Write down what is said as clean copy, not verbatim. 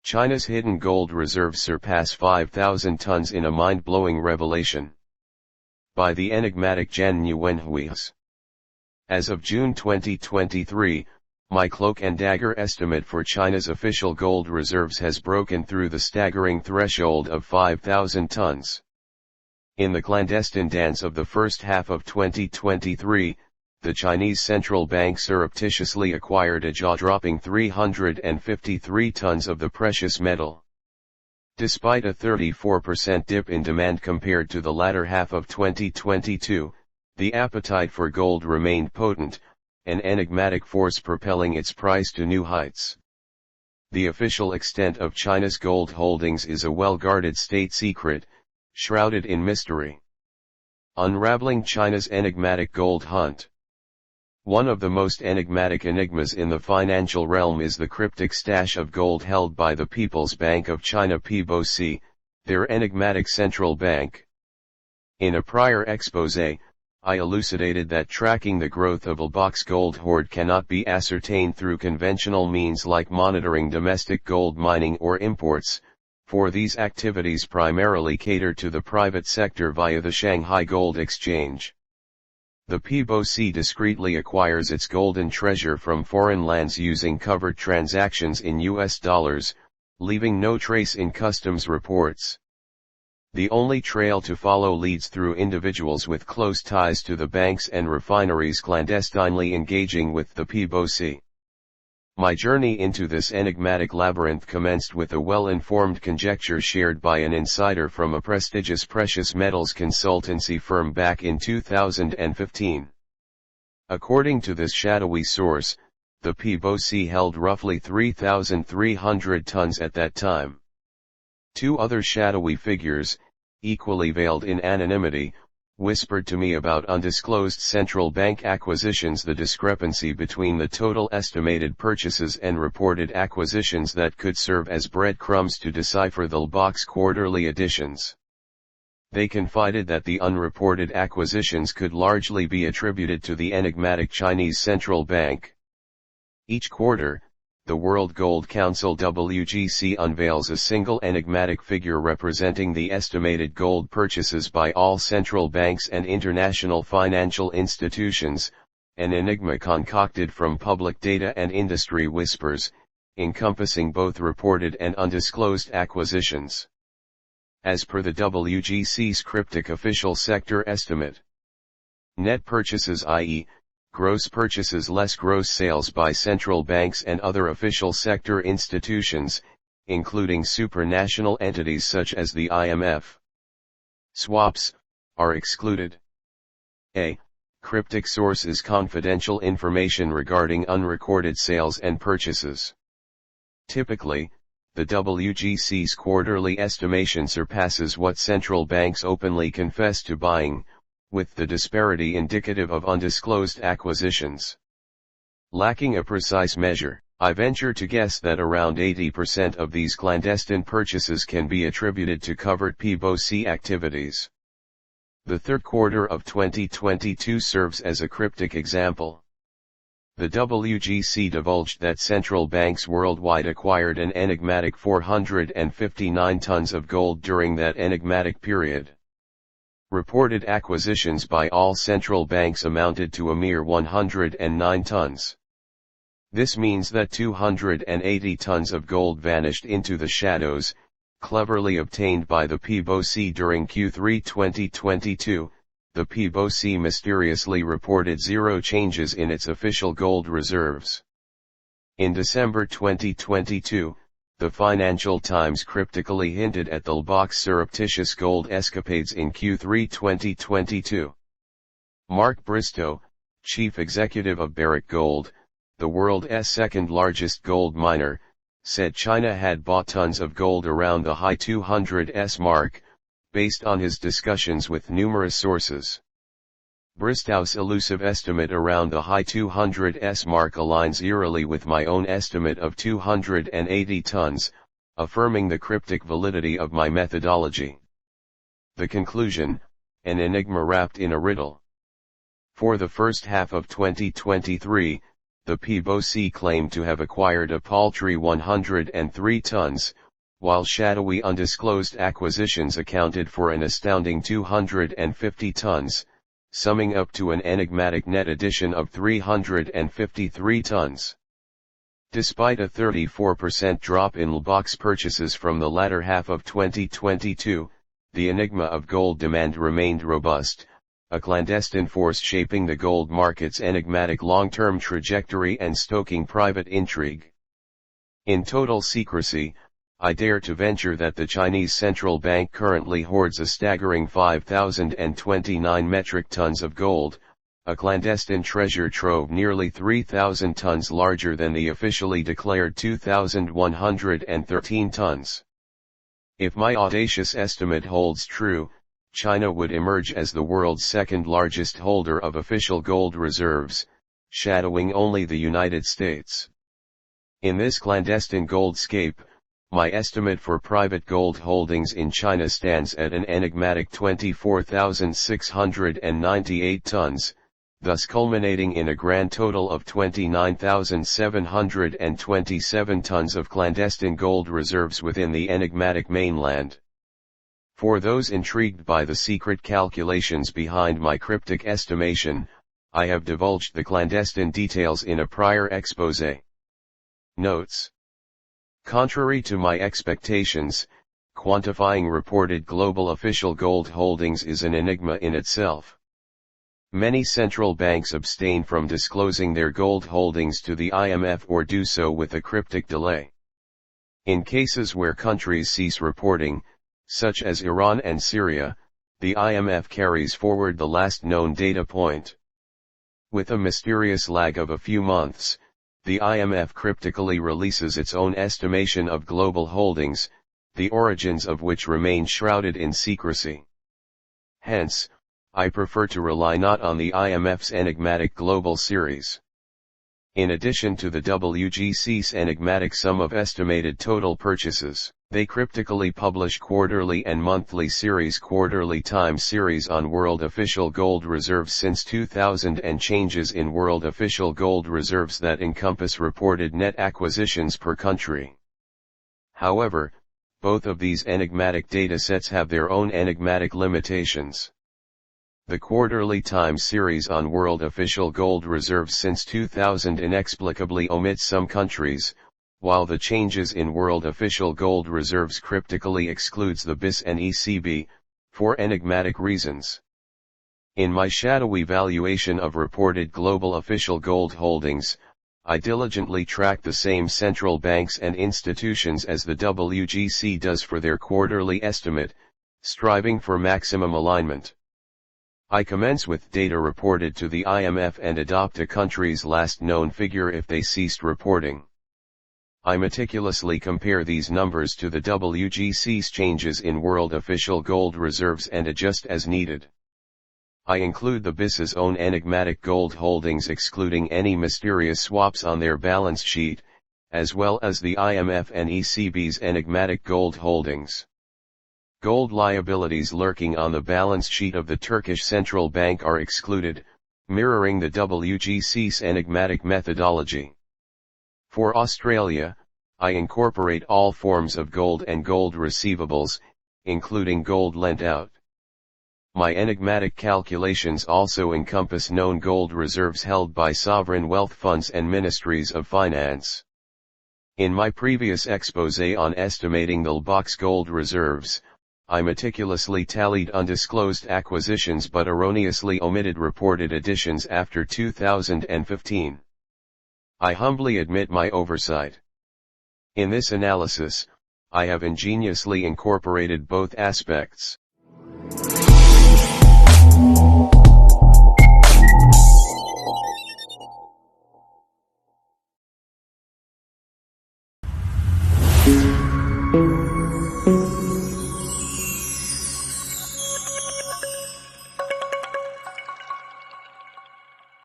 China's hidden gold reserves surpass 5,000 tons in a mind-blowing revelation. By the enigmatic Jan Nieuwenhuijs. As of June 2023, my cloak and dagger estimate for China's official gold reserves has broken through the staggering threshold of 5,000 tons. In the clandestine dance of the first half of 2023, the Chinese central bank surreptitiously acquired a jaw-dropping 353 tons of the precious metal. Despite a 34% dip in demand compared to the latter half of 2022, the appetite for gold remained potent, an enigmatic force propelling its price to new heights. The official extent of China's gold holdings is a well-guarded state secret, shrouded in mystery. Unraveling China's enigmatic gold hunt. One of the most enigmatic enigmas in the financial realm is the cryptic stash of gold held by the People's Bank of China PBoC, their enigmatic central bank. In a prior exposé, I elucidated that tracking the growth of PBoC's gold hoard cannot be ascertained through conventional means like monitoring domestic gold mining or imports, for these activities primarily cater to the private sector via the Shanghai Gold Exchange. The PBoC discreetly acquires its golden treasure from foreign lands using covert transactions in US dollars, leaving no trace in customs reports. The only trail to follow leads through individuals with close ties to the banks and refineries clandestinely engaging with the PBoC. My journey into this enigmatic labyrinth commenced with a well-informed conjecture shared by an insider from a prestigious precious metals consultancy firm back in 2015. According to this shadowy source, the PBoC held roughly 3,300 tons at that time. Two other shadowy figures, equally veiled in anonymity, whispered to me about undisclosed central bank acquisitions. The discrepancy between the total estimated purchases and reported acquisitions that could serve as breadcrumbs to decipher the PBoC's quarterly additions. They confided that the unreported acquisitions could largely be attributed to the enigmatic Chinese central bank. Each quarter, the World Gold Council WGC unveils a single enigmatic figure representing the estimated gold purchases by all central banks and international financial institutions, an enigma concocted from public data and industry whispers, encompassing both reported and undisclosed acquisitions. As per the WGC's cryptic official sector estimate, net purchases, i.e., gross purchases less gross sales by central banks and other official sector institutions, including supranational entities such as the IMF. Swaps are excluded. A. Cryptic sources: confidential information regarding unrecorded sales and purchases. Typically, the WGC's quarterly estimation surpasses what central banks openly confess to buying, with the disparity indicative of undisclosed acquisitions. Lacking a precise measure, I venture to guess that around 80% of these clandestine purchases can be attributed to covert PBoC activities. The third quarter of 2022 serves as a cryptic example. The WGC divulged that central banks worldwide acquired an enigmatic 459 tons of gold during that enigmatic period. Reported acquisitions by all central banks amounted to a mere 109 tons. This means that 280 tons of gold vanished into the shadows, cleverly obtained by the PBoC during Q3 2022. The PBoC mysteriously reported zero changes in its official gold reserves. In December 2022, the Financial Times cryptically hinted at the PBoC's surreptitious gold escapades in Q3 2022. Mark Bristow, chief executive of PBoC Gold, the world's second-largest gold miner, said China had bought tons of gold around the high 200s mark, based on his discussions with numerous sources. Bristow's elusive estimate around the high 200s mark aligns eerily with my own estimate of 280 tons, affirming the cryptic validity of my methodology. The conclusion: an enigma wrapped in a riddle. For the first half of 2023, the PBoC claimed to have acquired a paltry 103 tons, while shadowy undisclosed acquisitions accounted for an astounding 250 tons, summing up to an enigmatic net addition of 353 tons. Despite a 34% drop in PBoC purchases from the latter half of 2022, the enigma of gold demand remained robust, a clandestine force shaping the gold market's enigmatic long-term trajectory and stoking private intrigue. In total secrecy, I dare to venture that the Chinese central bank currently hoards a staggering 5,029 metric tons of gold, a clandestine treasure trove nearly 3,000 tons larger than the officially declared 2,113 tons. If my audacious estimate holds true, China would emerge as the world's second largest holder of official gold reserves, shadowing only the United States. In this clandestine goldscape, my estimate for private gold holdings in China stands at an enigmatic 24,698 tons, thus culminating in a grand total of 29,727 tons of clandestine gold reserves within the enigmatic mainland. For those intrigued by the secret calculations behind my cryptic estimation, I have divulged the clandestine details in a prior exposé. Notes. Contrary to my expectations, quantifying reported global official gold holdings is an enigma in itself. Many central banks abstain from disclosing their gold holdings to the IMF or do so with a cryptic delay. In cases where countries cease reporting, such as Iran and Syria, the IMF carries forward the last known data point. With a mysterious lag of a few months, the IMF cryptically releases its own estimation of global holdings, the origins of which remain shrouded in secrecy. Hence, I prefer to rely not on the IMF's enigmatic global series. In addition to the WGC's enigmatic sum of estimated total purchases, they cryptically publish quarterly and monthly series quarterly time series on world official gold reserves since 2000 and changes in world official gold reserves that encompass reported net acquisitions per country. However, both of these enigmatic datasets have their own enigmatic limitations. The quarterly time series on world official gold reserves since 2000 inexplicably omits some countries, while the changes in world official gold reserves cryptically excludes the BIS and ECB, for enigmatic reasons. In my shadowy valuation of reported global official gold holdings, I diligently track the same central banks and institutions as the WGC does for their quarterly estimate, striving for maximum alignment. I commence with data reported to the IMF and adopt a country's last known figure if they ceased reporting. I meticulously compare these numbers to the WGC's changes in world official gold reserves and adjust as needed. I include the BIS's own enigmatic gold holdings excluding any mysterious swaps on their balance sheet, as well as the IMF and ECB's enigmatic gold holdings. Gold liabilities lurking on the balance sheet of the Turkish Central Bank are excluded, mirroring the WGC's enigmatic methodology. For Australia, I incorporate all forms of gold and gold receivables, including gold lent out. My enigmatic calculations also encompass known gold reserves held by sovereign wealth funds and ministries of finance. In my previous exposé on estimating the PBoC gold reserves, I meticulously tallied undisclosed acquisitions but erroneously omitted reported additions after 2015. I humbly admit my oversight. In this analysis, I have ingeniously incorporated both aspects.